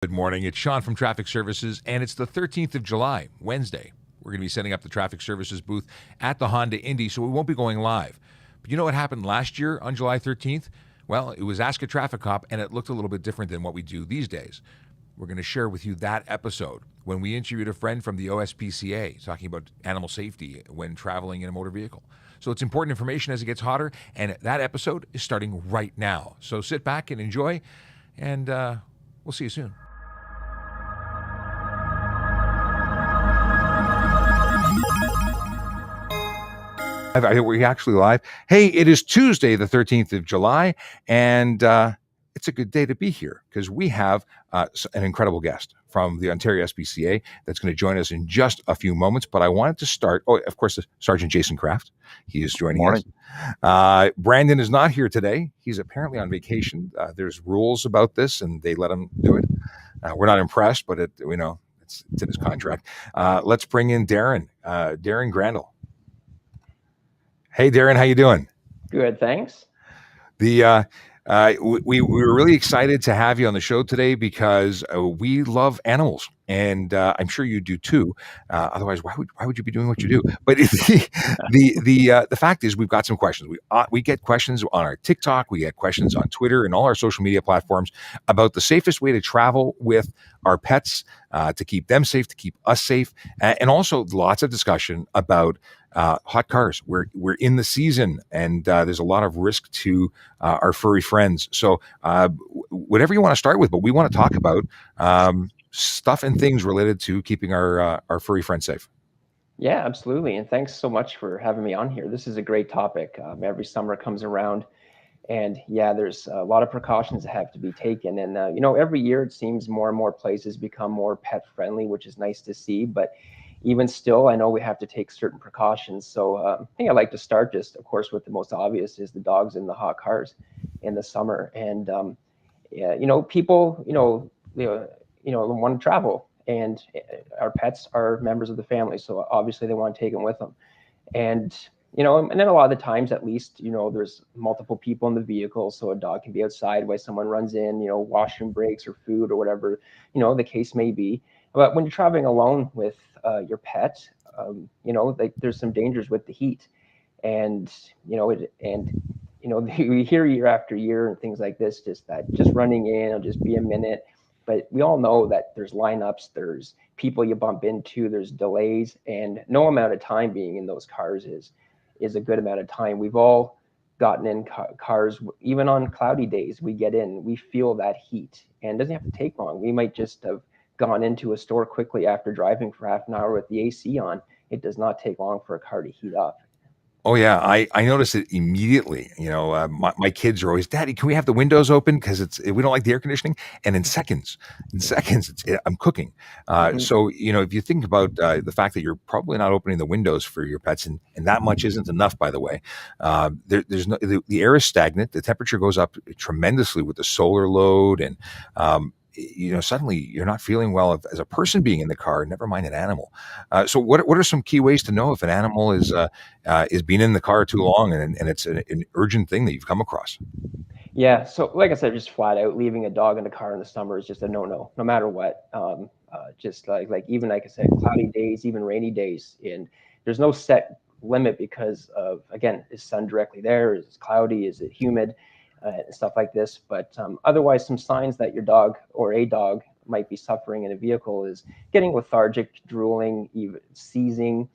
Good morning. It's Sean from Traffic Services, and it's the 13th of July, Wednesday. We're going to be setting up the Traffic Services booth at the Honda Indy, so we won't be going live. But you know what happened last year on July 13th? Well, it was Ask a Traffic Cop, and it looked a little bit different than what we do these days. We're going to share with you that episode when we interviewed a friend from the OSPCA talking about animal safety when traveling in a motor vehicle. So it's important information as it gets hotter, and that episode is starting right now. So sit back and enjoy, and we'll see you soon. We're actually live. Hey, it is Tuesday, the 13th of July, and it's a good day to be here because we have an incredible guest from the Ontario SPCA that's going to join us in just a few moments. But I wanted to start, of course, Sergeant Jason Kraft. He is joining us. Brandon is not here today. He's apparently on vacation. There's rules about this, and they let him do it. We're not impressed, but it's in his contract. Let's bring in Darren Grandel. Hey, Darren, how you doing? Good, thanks. We were really excited to have you on the show today because we love animals, and I'm sure you do too. Otherwise, why would you be doing what you do? But the fact is, we've got some questions. We get questions on our TikTok, we get questions on Twitter, and all our social media platforms about the safest way to travel with our pets, to keep them safe, to keep us safe, and also lots of discussion about hot cars. We're in the season, and there's a lot of risk to our furry friends. So whatever you want to start with, but we want to talk about stuff and things related to keeping our furry friends safe. Yeah, absolutely. And thanks so much for having me on here. This is a great topic. Every summer comes around, and yeah, there's a lot of precautions that have to be taken. And every year it seems more and more places become more pet friendly, which is nice to see. But even still, I know we have to take certain precautions. So I think I'd like to start just, of course, with the most obvious is the dogs in the hot cars in the summer. And people, want to travel, and our pets are members of the family, so obviously they want to take them with them. And and then a lot of the times, at least, there's multiple people in the vehicle, so a dog can be outside while someone runs in, washroom breaks or food or whatever, the case may be. But when you're traveling alone with your pet, there's some dangers with the heat, and we hear year after year and things like this, just running in, it'll just be a minute. But we all know that there's lineups, there's people you bump into, there's delays, and no amount of time being in those cars is a good amount of time. We've all gotten in cars, even on cloudy days, we get in, we feel that heat, and it doesn't have to take long. We might just have gone into a store quickly after driving for half an hour with the AC on. It does not take long for a car to heat up. Oh yeah, I notice it immediately. My kids are always, Daddy, can we have the windows open because we don't like the air conditioning? And in seconds, I'm cooking. So if you think about the fact that you're probably not opening the windows for your pets, and that much isn't enough, by the way. There's no the air is stagnant. The temperature goes up tremendously with the solar load, and suddenly you're not feeling well as a person being in the car, never mind an animal. So what are some key ways to know if an animal is being in the car too long and it's an urgent thing that you've come across? Yeah, so like I said, just flat out leaving a dog in the car in the summer is just a no matter what. Just like even like I said, cloudy days, even rainy days, and there's no set limit because of, again, is sun directly there? Is it cloudy? Is it humid? And stuff like this. But otherwise, some signs that your dog or a dog might be suffering in a vehicle is getting lethargic, drooling, even seizing,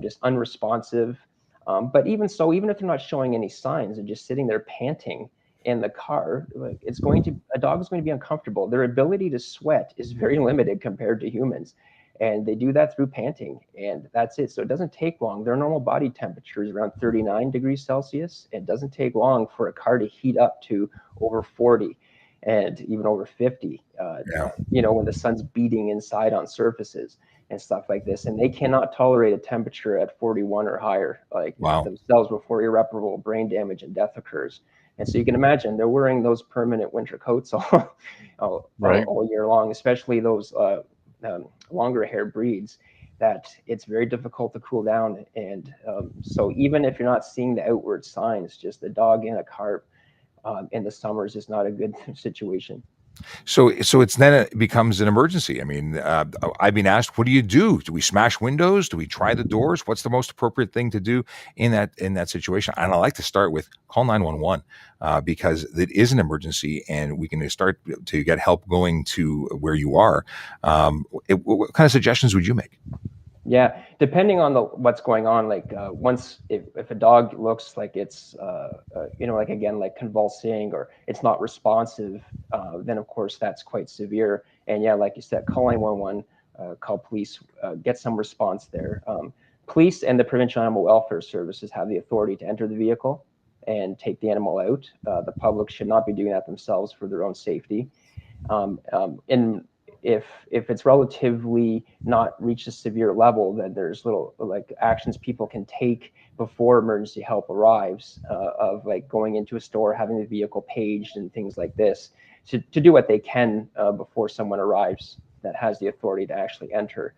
just unresponsive. But even so, even if they're not showing any signs and just sitting there panting in the car, a dog is going to be uncomfortable. Their ability to sweat is very limited compared to humans. And they do that through panting, and that's it. So it doesn't take long. Their normal body temperature is around 39 degrees Celsius. It doesn't take long for a car to heat up to over 40 and even over 50, when the sun's beating inside on surfaces and stuff like this. And they cannot tolerate a temperature at 41 or higher, themselves, before irreparable brain damage and death occurs. And so you can imagine they're wearing those permanent winter coats all year long, especially those longer hair breeds, that it's very difficult to cool down. And so even if you're not seeing the outward signs, just the dog in a car in the summer is just not a good situation. So it's then it becomes an emergency. I mean, I've been asked, what do you do? Do we smash windows? Do we try the doors? What's the most appropriate thing to do in that situation? And I like to start with call 911 because it is an emergency, and we can start to get help going to where you are. What kind of suggestions would you make? Yeah, depending on what's going on, like once if a dog looks like it's like again like convulsing or it's not responsive, then of course that's quite severe. And yeah, like you said, call 911, call police, get some response there. Police and the Provincial Animal Welfare Services have the authority to enter the vehicle and take the animal out. The public should not be doing that themselves for their own safety. And if it's relatively not reached a severe level, then there's little like actions people can take before emergency help arrives, of like going into a store, having the vehicle paged and things like this to do what they can before someone arrives that has the authority to actually enter.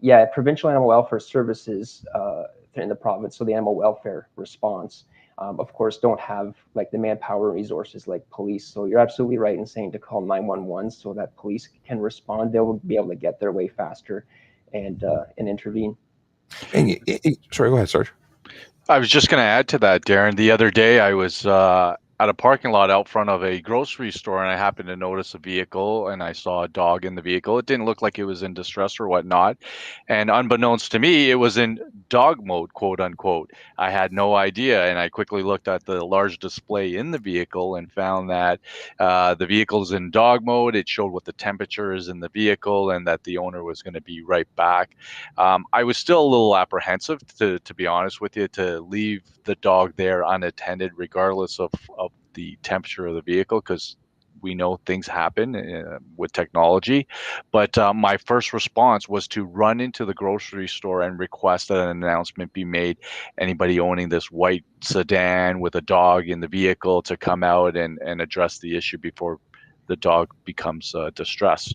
Yeah, Provincial Animal Welfare Services in the province, so the animal welfare response, of course, don't have like the manpower resources like police. So you're absolutely right in saying to call 911 so that police can respond. They'll be able to get their way faster and intervene. Sorry, go ahead, Sarge. I was just going to add to that, Darren. The other day, I was at a parking lot out front of a grocery store, and I happened to notice a vehicle, and I saw a dog in the vehicle. It didn't look like it was in distress or whatnot, and unbeknownst to me, it was in dog mode, quote unquote. I had no idea, and I quickly looked at the large display in the vehicle and found that the vehicle is in dog mode. It showed what the temperature is in the vehicle, and that the owner was going to be right back. I was still a little apprehensive, to be honest with you, to leave the dog there unattended, regardless of the temperature of the vehicle, because we know things happen with technology. But my first response was to run into the grocery store and request that an announcement be made. Anybody owning this white sedan with a dog in the vehicle to come out and address the issue before the dog becomes distressed.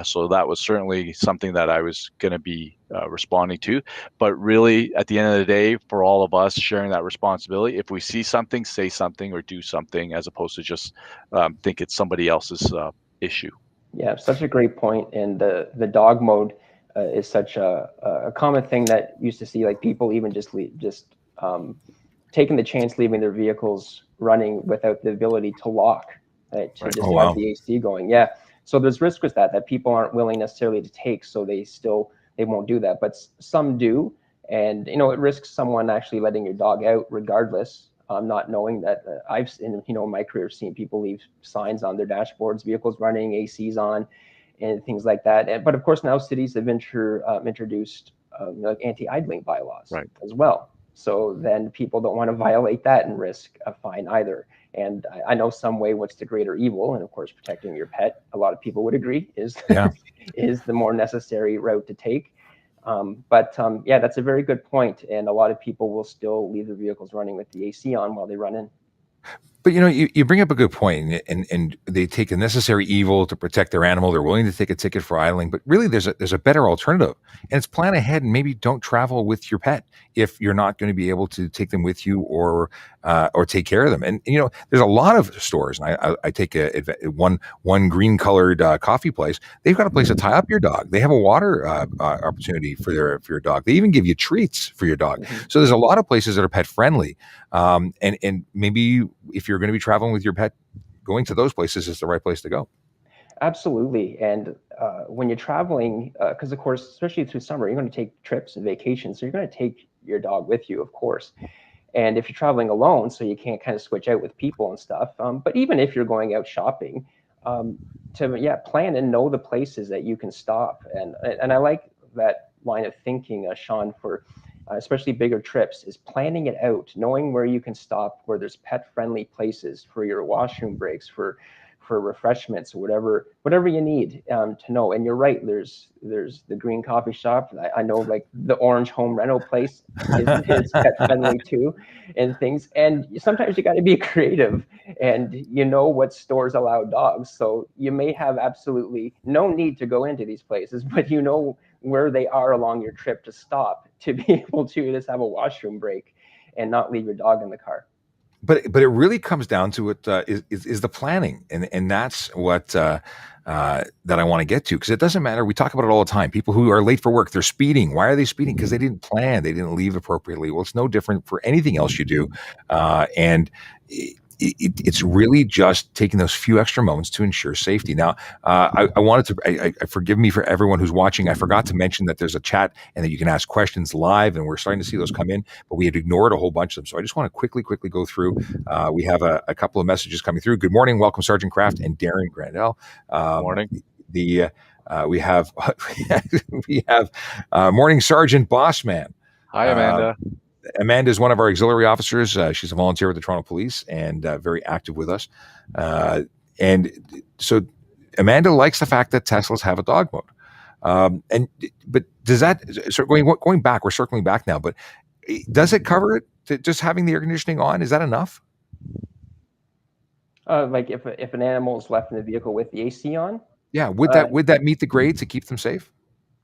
So that was certainly something that I was going to be responding to. But really, at the end of the day, for all of us sharing that responsibility, if we see something, say something or do something, as opposed to just think it's somebody else's issue. Yeah, such a great point. And the dog mode is such a common thing that used to see like people even just taking the chance leaving their vehicles running without the ability to lock, to Right. just Oh, have wow. the AC going. Yeah. So there's risk with that people aren't willing necessarily to take, so they won't do that. But some do, and it risks someone actually letting your dog out regardless. Not knowing that I've in my career seen people leave signs on their dashboards, vehicles running, ACs on, and things like that. But of course now cities have introduced like anti-idling bylaws Right. as well. So then people don't want to violate that and risk a fine either. And I know some way what's the greater evil, and of course protecting your pet, a lot of people would agree, is Yeah. is the more necessary route to take. Yeah, that's a very good point, and a lot of people will still leave their vehicles running with the AC on while they run in. But you bring up a good point, and they take a necessary evil to protect their animal. They're willing to take a ticket for idling, but really there's a better alternative, and it's plan ahead and maybe don't travel with your pet if you're not going to be able to take them with you or take care of them. And there's a lot of stores, and I take one green colored coffee place. They've got a place to tie up your dog. They have a water opportunity for your dog. They even give you treats for your dog. Mm-hmm. So there's a lot of places that are pet friendly, and maybe if you're going to be traveling with your pet, going to those places is the right place to go. Absolutely. And when you're traveling, because of course, especially through summer, you're going to take trips and vacations. So you're going to take your dog with you, of course. And if you're traveling alone, so you can't kind of switch out with people and stuff. But even if you're going out shopping, plan and know the places that you can stop. And I like that line of thinking, Sean, for especially bigger trips, is planning it out, knowing where you can stop, where there's pet friendly places for your washroom breaks, for refreshments, or whatever you need to know. And you're right, there's the green coffee shop. I know like the orange home rental place is pet friendly too, and things. And sometimes you got to be creative, and what stores allow dogs. So you may have absolutely no need to go into these places, but where they are along your trip to stop to be able to just have a washroom break and not leave your dog in the car. but it really comes down to it is the planning, and that's what that I want to get to, because it doesn't matter. We talk about it all the time. People who are late for work, they're speeding. Why are they speeding? Because they didn't plan, they didn't leave appropriately. Well, it's no different for anything else you do, and it's really just taking those few extra moments to ensure safety. Now, I wanted to forgive me for everyone who's watching. I forgot to mention that there's a chat and that you can ask questions live, and we're starting to see those come in, but we had ignored a whole bunch of them. So I just want to quickly go through. We have a couple of messages coming through. Good morning, welcome Sergeant Kraft and Darren Grandel. Morning. We have morning Sergeant Bossman. Hi, Amanda. Amanda is one of our auxiliary officers. She's a volunteer with the Toronto Police and very active with us. And so Amanda likes the fact that Teslas have a dog mode. But does that, so going back, we're circling back now, but does it cover it? Just having the air conditioning on, is that enough? Like if an animal is left in the vehicle with the AC on? Yeah, would that meet the grade to keep them safe?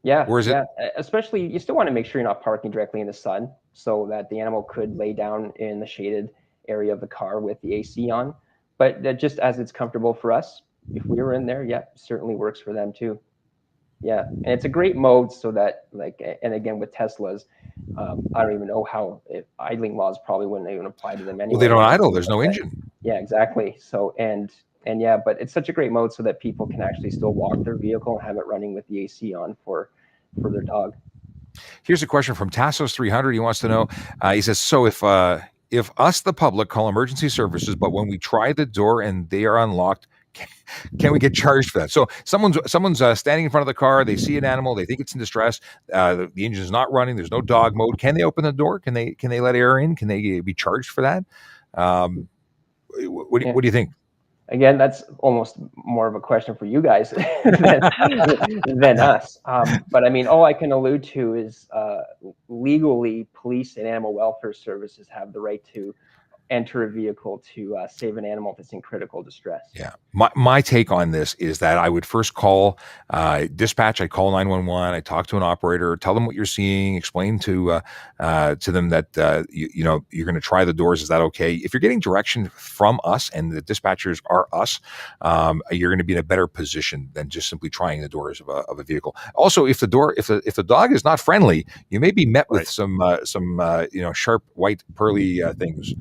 Yeah, or is it? Especially, you still want to make sure you're not parking directly in the sun, so that the animal could lay down in the shaded area of the car with the AC on. But just as it's comfortable for us, if we were in there, yeah, certainly works for them too. Yeah, and it's a great mode so that, like, and again with Teslas, I don't even know how idling laws probably wouldn't even apply to them anyway. Well, they don't idle. There's no engine. Yeah, exactly. So and yeah, but it's such a great mode so that people can actually still walk their vehicle and have it running with the AC on for their dog. Here's a question from Tassos 300. He wants to know. He says, so if us, the public, call emergency services, but when we try the door and they are unlocked, can we get charged for that? So someone's standing in front of the car. They see an animal. They think it's in distress. The engine is not running. There's no dog mode. Can they open the door? Can they let air in? Can they be charged for that? What do you think? Again, that's almost more of a question for you guys than us. But I mean, all I can allude to is legally, police and animal welfare services have the right to enter a vehicle to save an animal that's in critical distress. Yeah. My take on this is that I would first call dispatch. I call 911. I talk to an operator, tell them what you're seeing, explain to them that you're going to try the doors. Is that okay? If you're getting direction from us and the dispatchers are us, you're going to be in a better position than just simply trying the doors of a vehicle. Also, if the dog is not friendly, you may be met with some sharp white pearly things.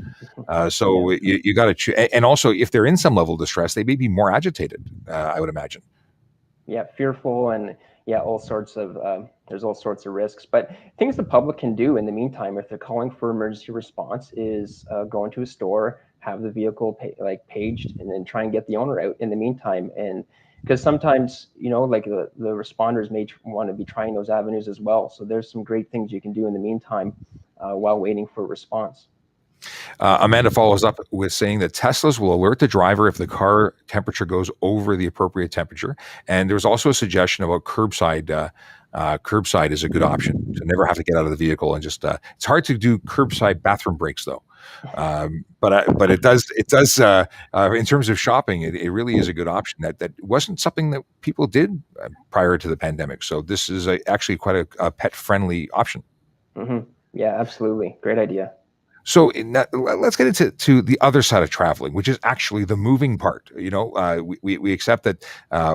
So you got to, and also if they're in some level of distress, they may be more agitated, I would imagine. Yeah, fearful, and all sorts of there's all sorts of risks. But things the public can do in the meantime, if they're calling for emergency response, is go into a store, have the vehicle paged, and then try and get the owner out in the meantime. And because sometimes like the responders may want to be trying those avenues as well. So there's some great things you can do in the meantime while waiting for a response. Amanda follows up with saying that Teslas will alert the driver if the car temperature goes over the appropriate temperature. And there's also a suggestion about curbside. Curbside is a good option to never have to get out of the vehicle and just. It's hard to do curbside bathroom breaks though, but it does. In terms of shopping, it really is a good option. That wasn't something that people did prior to the pandemic. So this is actually quite a pet friendly option. Mm-hmm. Yeah, absolutely, great idea. So let's get into the other side of traveling, which is actually the moving part. We accept that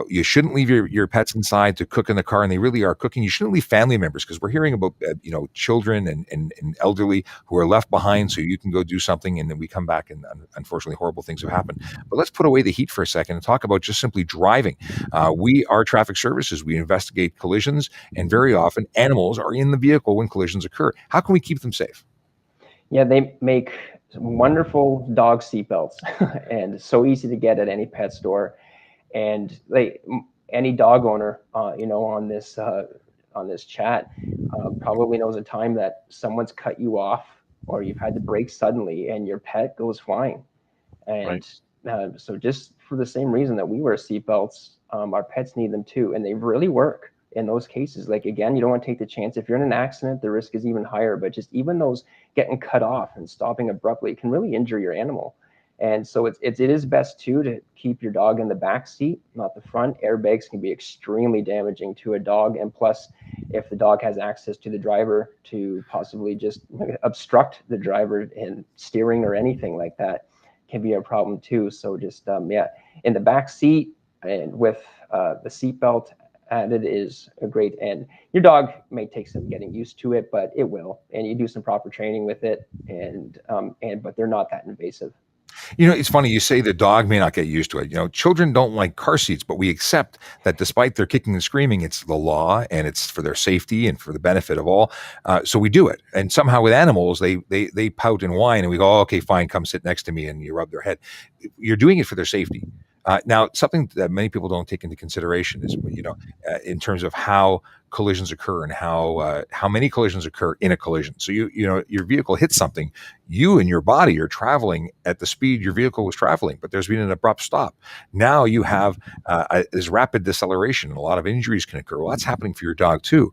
you shouldn't leave your pets inside to cook in the car, and they really are cooking. You shouldn't leave family members, because we're hearing about children and elderly who are left behind, so you can go do something, and then we come back and unfortunately horrible things have happened. But let's put away the heat for a second and talk about just simply driving. We are traffic services. We investigate collisions, and very often animals are in the vehicle when collisions occur. How can we keep them safe? Yeah, they make wonderful dog seatbelts, and so easy to get at any pet store. And any dog owner, on this chat, probably knows a time that someone's cut you off, or you've had to brake suddenly, and your pet goes flying. And so, just for the same reason that we wear seatbelts, our pets need them too, and they really work in those cases. Like, again, you don't want to take the chance. If you're in an accident, the risk is even higher, but just even those getting cut off and stopping abruptly can really injure your animal. And so it is best too to keep your dog in the back seat, not the front. Airbags can be extremely damaging to a dog, and plus if the dog has access to the driver, to possibly just obstruct the driver in steering or anything like that can be a problem too. So just yeah, in the back seat and with the seatbelt added is a great. And your dog may take some getting used to it, but it will. And you do some proper training with it, and but they're not that invasive. It's funny you say the dog may not get used to it. Children don't like car seats, but we accept that despite their kicking and screaming, it's the law and it's for their safety and for the benefit of all. So we do it. And somehow with animals, they pout and whine, and we go, oh, okay, fine, come sit next to me, and you rub their head. You're doing it for their safety. Now, something that many people don't take into consideration is, in terms of how collisions occur and how many collisions occur in a collision. So your vehicle hits something, you and your body are traveling at the speed your vehicle was traveling, but there's been an abrupt stop. Now you have this rapid deceleration, and a lot of injuries can occur. Well, that's happening for your dog too,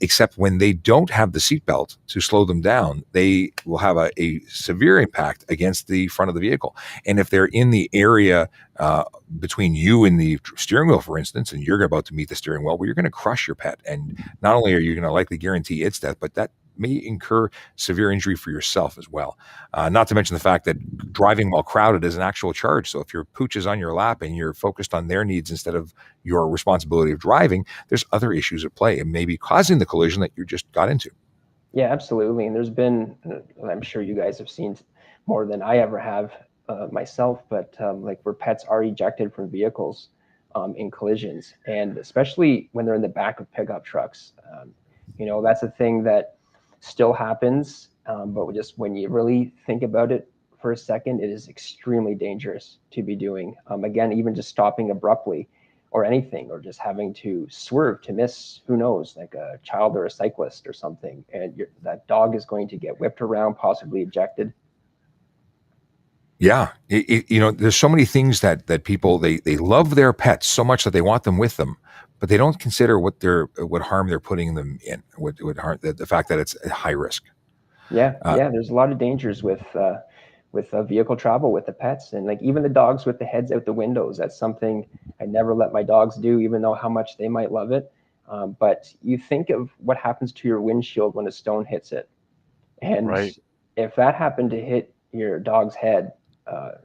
except when they don't have the seatbelt to slow them down, they will have a severe impact against the front of the vehicle. And if they're in the area between you and the steering wheel, for instance, and you're about to meet the steering wheel, well, you're going to crush your pet. And not only are you going to likely guarantee its death, but that may incur severe injury for yourself as well. Not to mention the fact that driving while crowded is an actual charge. So if your pooch is on your lap and you're focused on their needs instead of your responsibility of driving, there's other issues at play and maybe causing the collision that you just got into. Yeah, absolutely. And there's been, I'm sure you guys have seen more than I ever have myself, but like where pets are ejected from vehicles in collisions, and especially when they're in the back of pickup trucks. That's a thing that still happens, but just when you really think about it for a second, it is extremely dangerous to be doing. Again, even just stopping abruptly or anything, or just having to swerve to miss, who knows, like a child or a cyclist or something, and that dog is going to get whipped around, possibly ejected. Yeah, there's so many things that people they love their pets so much that they want them with them, but they don't consider what harm they're putting them in, what harm, the fact that it's high risk. Yeah, yeah. There's a lot of dangers with vehicle travel with the pets, and like even the dogs with the heads out the windows. That's something I never let my dogs do, even though how much they might love it. But you think of what happens to your windshield when a stone hits it, and Right. if that happened to hit your dog's head,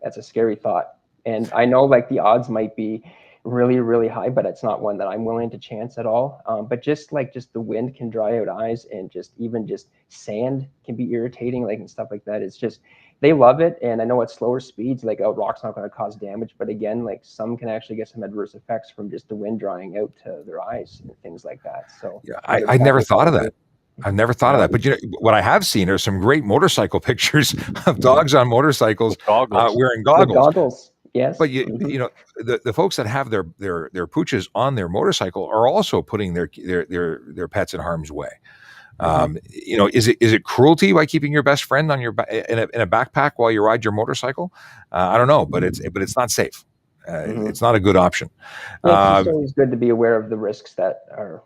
that's a scary thought. And I know like the odds might be really, really high, but it's not one that I'm willing to chance at all. But just the wind can dry out eyes, and even just sand can be irritating, like and stuff like that. It's just they love it, and I know at slower speeds, like a rock's not going to cause damage, but again, like some can actually get some adverse effects from just the wind drying out to their eyes and things like that. So Yeah, I never thought of that. I've never thought of that. But what I have seen are some great motorcycle pictures of dogs on motorcycles wearing With goggles. goggles, yes. But the folks that have their pooches on their motorcycle are also putting their pets in harm's way. Is it cruelty by keeping your best friend on in a backpack while you ride your motorcycle? I don't know, but it's not safe. It's not a good option. Yeah, it's always good to be aware of the risks that are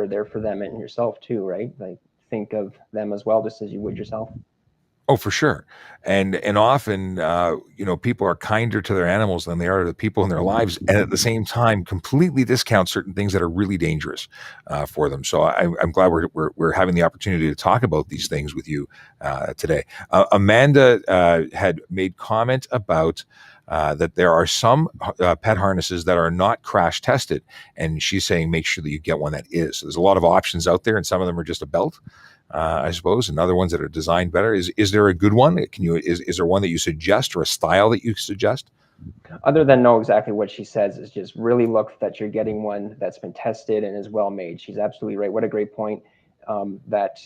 there for them and yourself too, right? Like think of them as well, just as you would yourself. Oh, for sure. And often, people are kinder to their animals than they are to the people in their lives, and at the same time, completely discount certain things that are really dangerous for them. So I'm glad we're having the opportunity to talk about these things with you today. Amanda had made comment about that there are some pet harnesses that are not crash tested, and she's saying make sure that you get one that is. So there's a lot of options out there, and some of them are just a belt. I suppose, and other ones that are designed better. Is there a good one? Is there one that you suggest, or a style that you suggest? Other than know exactly what she says, is just really look that you're getting one that's been tested and is well made. She's absolutely right. What a great point. You got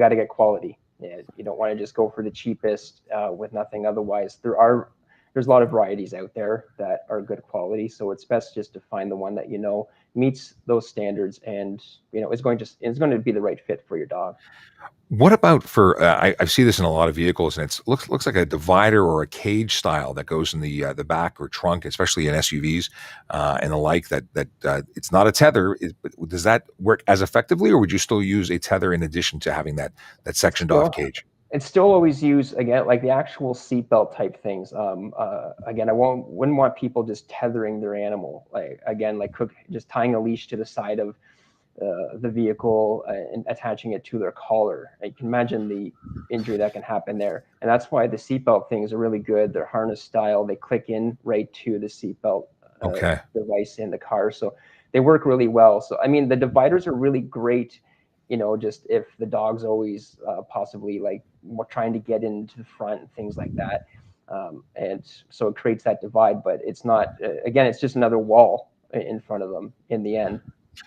to get quality. Yeah, you don't want to just go for the cheapest with nothing otherwise. There's a lot of varieties out there that are good quality, so it's best just to find the one that meets those standards, and it's going to be the right fit for your dog. What about for I see this in a lot of vehicles, and it looks like a divider or a cage style that goes in the back or trunk, especially in SUVs and the like. That it's not a tether. Does that work as effectively, or would you still use a tether in addition to having that sectioned off cage? It's still always use again like the actual seatbelt type things. Again, wouldn't want people just tethering their animal, like just tying a leash to the side of the vehicle and attaching it to their collar. You can imagine the injury that can happen there. And that's why the seatbelt things are really good. They're harness style. They click in right to the seatbelt device in the car. So they work really well. So, I mean, the dividers are really great, just if the dog's always possibly like trying to get into the front and things like that. And so it creates that divide, but it's not, again, it's just another wall in front of them in the end.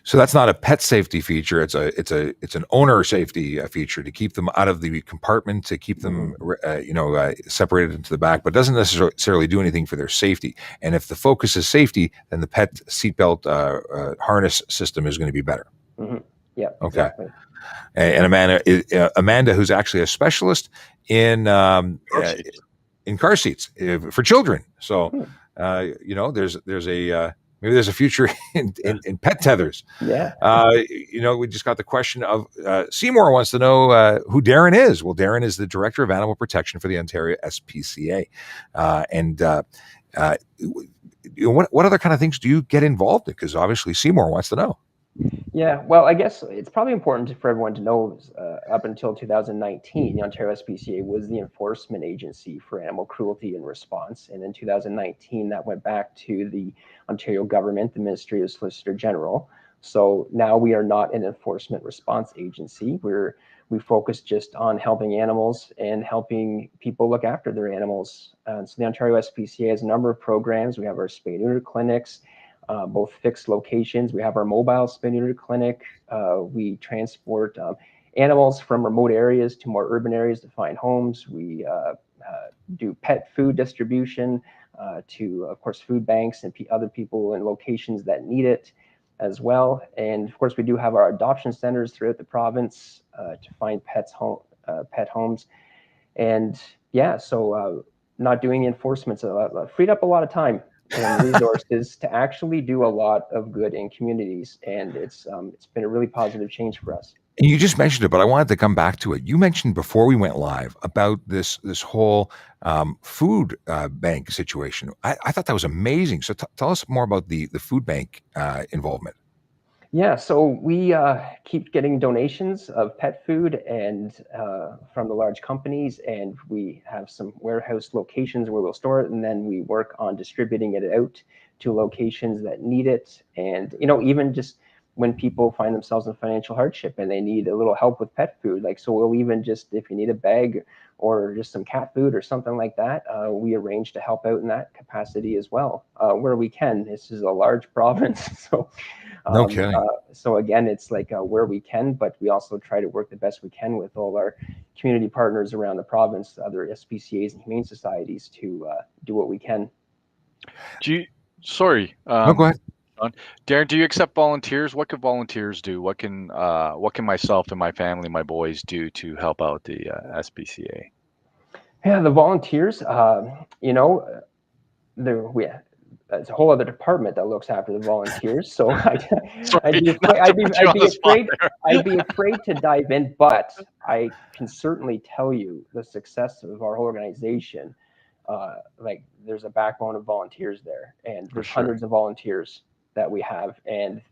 So that's not a pet safety feature. It's an owner safety feature to keep them out of the compartment, to keep them, separated into the back, but doesn't necessarily do anything for their safety. And if the focus is safety, then the pet seatbelt harness system is going to be better. Mm-hmm. Yeah. Okay. Exactly. And Amanda, who's actually a specialist in car seats for children. So, maybe there's a future in pet tethers. Yeah. We just got the question of Seymour wants to know who Darren is. Well, Darren is the Director of Animal Protection for the Ontario SPCA. What other kind of things do you get involved in? Because obviously Seymour wants to know. Yeah, well, I guess it's probably important for everyone to know up until 2019, the Ontario SPCA was the enforcement agency for animal cruelty and response. And in 2019, that went back to the Ontario government, the Ministry of Solicitor General. So now we are not an enforcement response agency. We focus just on helping animals and helping people look after their animals. So the Ontario SPCA has a number of programs. We have our spay-neuter clinics, both fixed locations. We have our mobile spay-neuter clinic. We transport animals from remote areas to more urban areas to find homes. We do pet food distribution to, of course, food banks and other people in locations that need it as well. And of course, we do have our adoption centers throughout the province to find pet homes. And yeah, so not doing enforcement freed up a lot of time and resources to actually do a lot of good in communities, and it's been a really positive change for us. And you just mentioned it, but I wanted to come back to it. You mentioned before we went live about this whole food bank situation. I thought that was amazing. So tell us more about the food bank involvement. Yeah, so we keep getting donations of pet food and from the large companies, and we have some warehouse locations where we'll store it, and then we work on distributing it out to locations that need it. And even just when people find themselves in financial hardship and they need a little help with pet food, so we'll even just, if you need a bag or just some cat food or something like that, we arrange to help out in that capacity as well, where we can. This is a large province, so. No kidding. So again, it's where we can, but we also try to work the best we can with all our community partners around the province, other SPCAs and humane societies to do what we can. Sorry. No, go ahead. Darren, do you accept volunteers? What can volunteers do? What can myself and my family, my boys do to help out the SPCA? Yeah, the volunteers, it's a whole other department that looks after the volunteers. So I'd be afraid to dive in, but I can certainly tell you the success of our whole organization. There's a backbone of volunteers there, and there's hundreds of volunteers that we have. And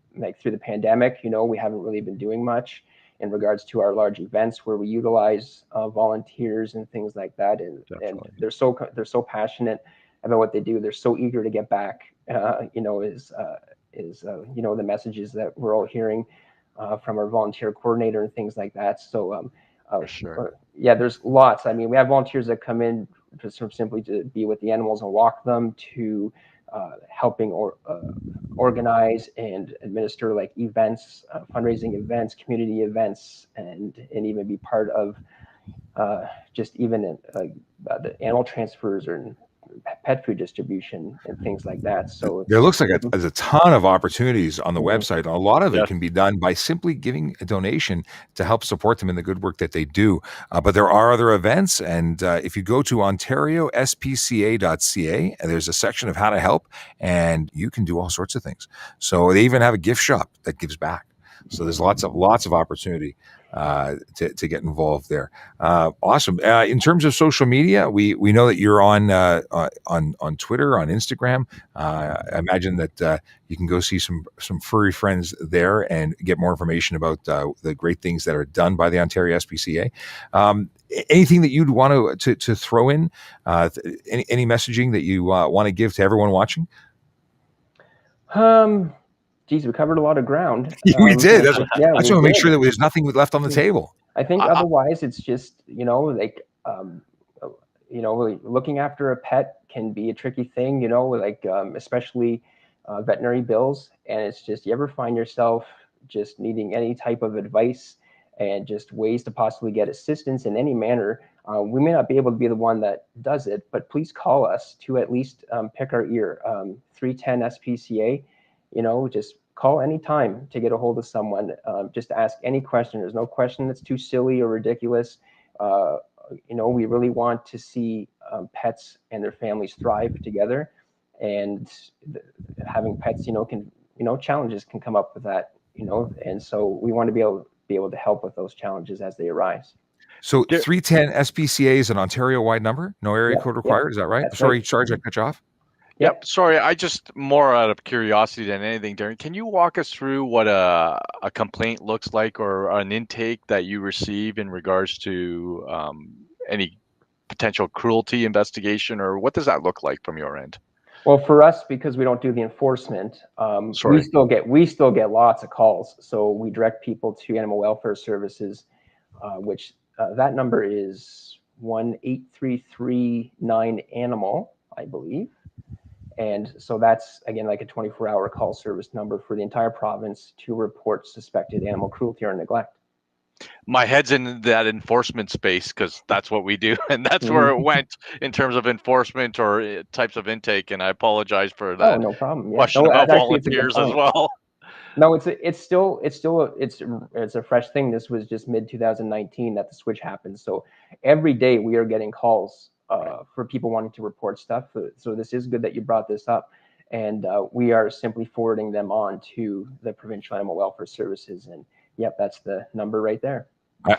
through the pandemic, we haven't really been doing much in regards to our large events where we utilize volunteers and things like that. And they're so passionate about what they do. They're so eager to get back, the messages that we're all hearing from our volunteer coordinator and things like that. So, there's lots. I mean, we have volunteers that come in just simply to be with the animals and walk them, to helping organize and administer events, fundraising events, community events, and even be part of just even the animal transfers or pet food distribution and things like that. So there looks like there's a ton of opportunities on the website. A lot of it can be done by simply giving a donation to help support them in the good work that they do. But there are other events, and if you go to ontariospca.ca, there's a section of how to help, and you can do all sorts of things. So they even have a gift shop that gives back. So there's lots of opportunity to get involved there. Awesome. In terms of social media, we know that you're on Twitter, on Instagram. I imagine that you can go see some furry friends there and get more information about the great things that are done by the Ontario SPCA. Anything that you'd want to throw in? Any messaging that you want to give to everyone watching? Geez, we covered a lot of ground. We did. That's Yeah, I just we want to make did. sure that there's nothing left on the table. I think I- otherwise it's just, like, looking after a pet can be a tricky thing, like, especially veterinary bills. And it's just, you ever find yourself just needing any type of advice and just ways to possibly get assistance in any manner. We may not be able to be the one that does it, but please call us to at least pick our ear. 310 SPCA, just call anytime to get a hold of someone. Just ask any question. There's no question that's too silly or ridiculous. We really want to see pets and their families thrive together. And having pets, challenges can come up with that, and so we want to be able to help with those challenges as they arise. So 310 SPCA is an Ontario-wide number, no area code required. Is that right? Sorry, right. Sarge, I cut you off. Yep. Sorry, I just more out of curiosity than anything, Darren. Can you walk us through what a complaint looks like or an intake that you receive in regards to any potential cruelty investigation, or what does that look like from your end? Well, for us, because we don't do the enforcement, we still get lots of calls. So we direct people to Animal Welfare Services, which that number is 1-833-9-ANIMAL, I believe. And so that's, again, like a 24-hour call service number for the entire province to report suspected animal cruelty or neglect. My head's in that enforcement space because that's what we do, and that's where it went in terms of enforcement or types of intake. And I apologize for that. Oh, no problem. Yeah. Question No, about actually, it's a good volunteers as point. well. No, it's a fresh thing. This was just mid 2019 that the switch happened. So every day we are getting calls for people wanting to report stuff. So this is good that you brought this up, and we are simply forwarding them on to the Provincial Animal Welfare Services. And yep, that's the number right there.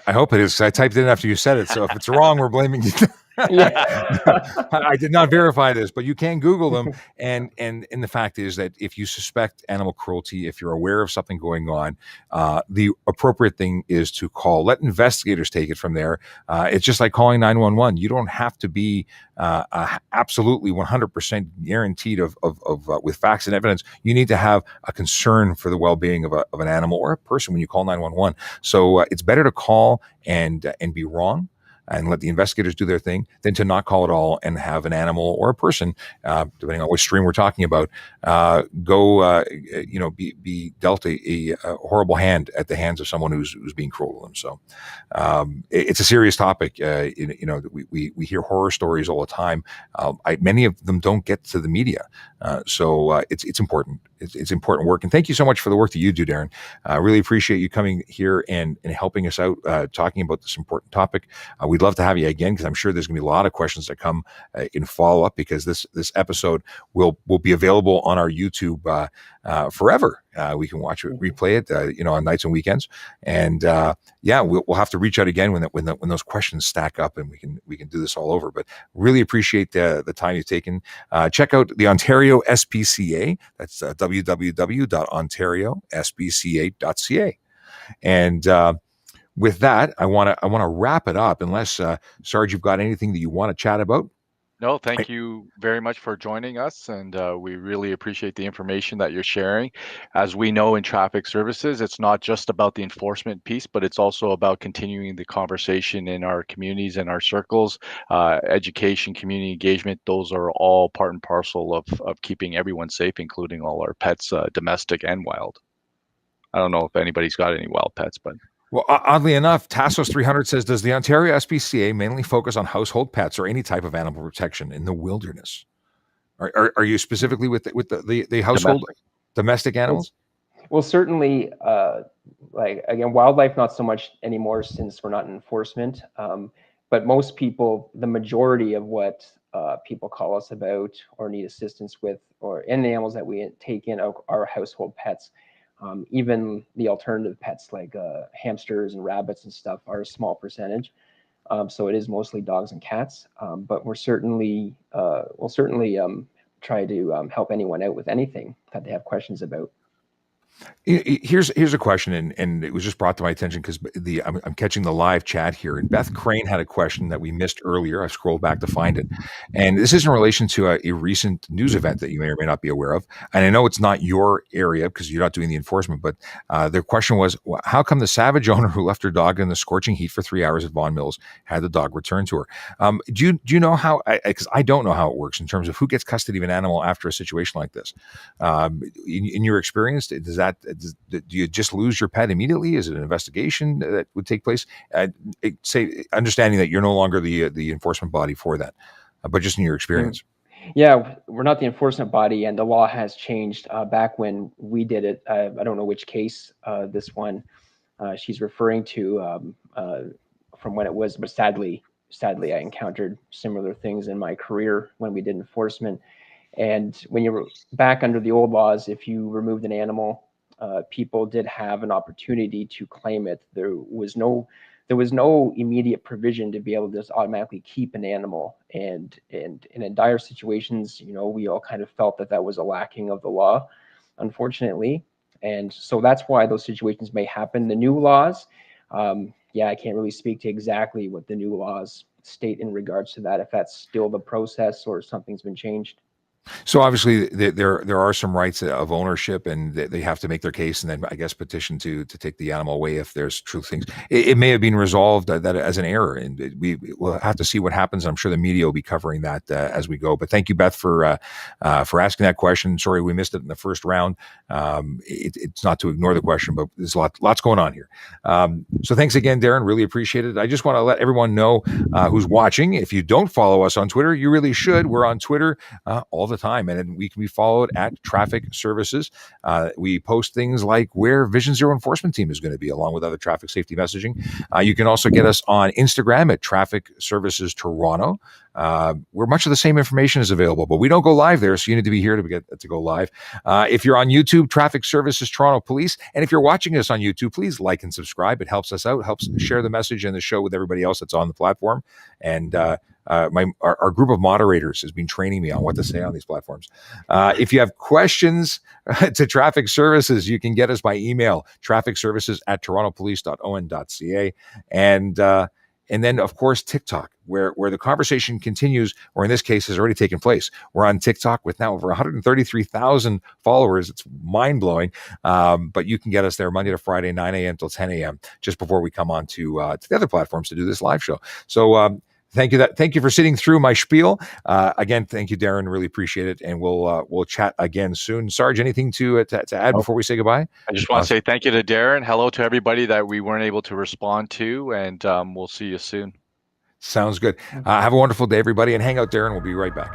I hope it is. I typed it in after you said it. So if it's wrong, we're blaming you. Yeah. I did not verify this, but you can Google them. And the fact is that if you suspect animal cruelty, if you're aware of something going on, the appropriate thing is to call. Let investigators take it from there. It's just like calling 911. You don't have to be absolutely 100% guaranteed of with facts and evidence. You need to have a concern for the well-being of an animal or a person when you call 911. So it's better to call and be wrong and let the investigators do their thing than to not call at all and have an animal or a person, depending on which stream we're talking about, be dealt a horrible hand at the hands of someone who's being cruel to them. So it's a serious topic. We hear horror stories all the time. Many of them don't get to the media. So it's important. It's important work. And thank you so much for the work that you do, Darren. I really appreciate you coming here and helping us out, talking about this important topic. We'd love to have you again because I'm sure there's going to be a lot of questions that come in follow up because this episode will be available on our YouTube forever. We can watch it, replay it, on nights and weekends. And we'll have to reach out again when those questions stack up and we can do this all over. But really appreciate the time you've taken. Check out the Ontario SPCA. That's www.ontariosbca.ca. And with that, I want to wrap it up. Unless Sarge, you've got anything that you want to chat about? No, thank you very much for joining us, and we really appreciate the information that you're sharing. As we know in traffic services, it's not just about the enforcement piece, but it's also about continuing the conversation in our communities and our circles, education, community engagement. Those are all part and parcel of keeping everyone safe, including all our pets, domestic and wild. I don't know if anybody's got any wild pets, but... Well, oddly enough, Tassos 300 says, does the Ontario SPCA mainly focus on household pets or any type of animal protection in the wilderness? Are you specifically with the household domestic animals? Well, certainly, again, wildlife, not so much anymore since we're not in enforcement. But most people, the majority of what people call us about or need assistance with, or in the animals that we take in are household pets. Even the alternative pets like hamsters and rabbits and stuff are a small percentage. So it is mostly dogs and cats, but we'll certainly try to help anyone out with anything that they have questions about. Here's a question, and it was just brought to my attention because I'm catching the live chat here, and Beth Crane had a question that we missed earlier. I scrolled back to find it, and this is in relation to a recent news event that you may or may not be aware of. And I know it's not your area because you're not doing the enforcement, but their question was, how come the savage owner who left her dog in the scorching heat for 3 hours at Vaughan Mills had the dog returned to her? Do you know how? Because I don't know how it works in terms of who gets custody of an animal after a situation like this. In your experience, do you just lose your pet immediately? Is it an investigation that would take place? Say, understanding that you're no longer the enforcement body for that, but just in your experience. Yeah, we're not the enforcement body, and the law has changed. Back when we did it, I don't know which case this one she's referring to from when it was, but sadly, I encountered similar things in my career when we did enforcement. And when you were back under the old laws, if you removed an animal, people did have an opportunity to claim it. There was no immediate provision to be able to just automatically keep an animal. And in dire situations, we all kind of felt that was a lacking of the law, unfortunately. And so that's why those situations may happen. The new laws, I can't really speak to exactly what the new laws state in regards to that, if that's still the process or something's been changed. So obviously there are some rights of ownership, and they have to make their case, and then I guess petition to take the animal away if there's true things. It may have been resolved that as an error, and we will have to see what happens. I'm sure the media will be covering that as we go. But thank you, Beth, for asking that question. Sorry we missed it in the first round. It's not to ignore the question, but there's lots going on here. So thanks again, Darren. Really appreciate it. I just want to let everyone know who's watching. If you don't follow us on Twitter, you really should. We're on Twitter all the time, and we can be followed at Traffic Services. We post things like where Vision Zero Enforcement Team is going to be, along with other traffic safety messaging. You can also get us on Instagram at Traffic Services Toronto, where much of the same information is available, but we don't go live there, so you need to be here to go live. If you're on YouTube, Traffic Services Toronto Police, and if you're watching us on YouTube, please like and subscribe. It helps us out, helps share the message and the show with everybody else that's on the platform. And our group of moderators has been training me on what to say on these platforms. If you have questions to Traffic Services, you can get us by email, trafficservices@torontopolice.on.ca. And then, of course, TikTok, where the conversation continues, or in this case has already taken place. We're on TikTok with now over 133,000 followers. It's mind-blowing. But you can get us there Monday to Friday, 9 a.m. till 10 a.m., just before we come on to the other platforms to do this live show. So thank you for sitting through my spiel. Again, thank you, Darren. Really appreciate it. And we'll chat again soon. Sarge, anything to add before we say goodbye? I just want to say thank you to Darren. Hello to everybody that we weren't able to respond to, and we'll see you soon. Sounds good. Have a wonderful day, everybody, and hang out, Darren. We'll be right back.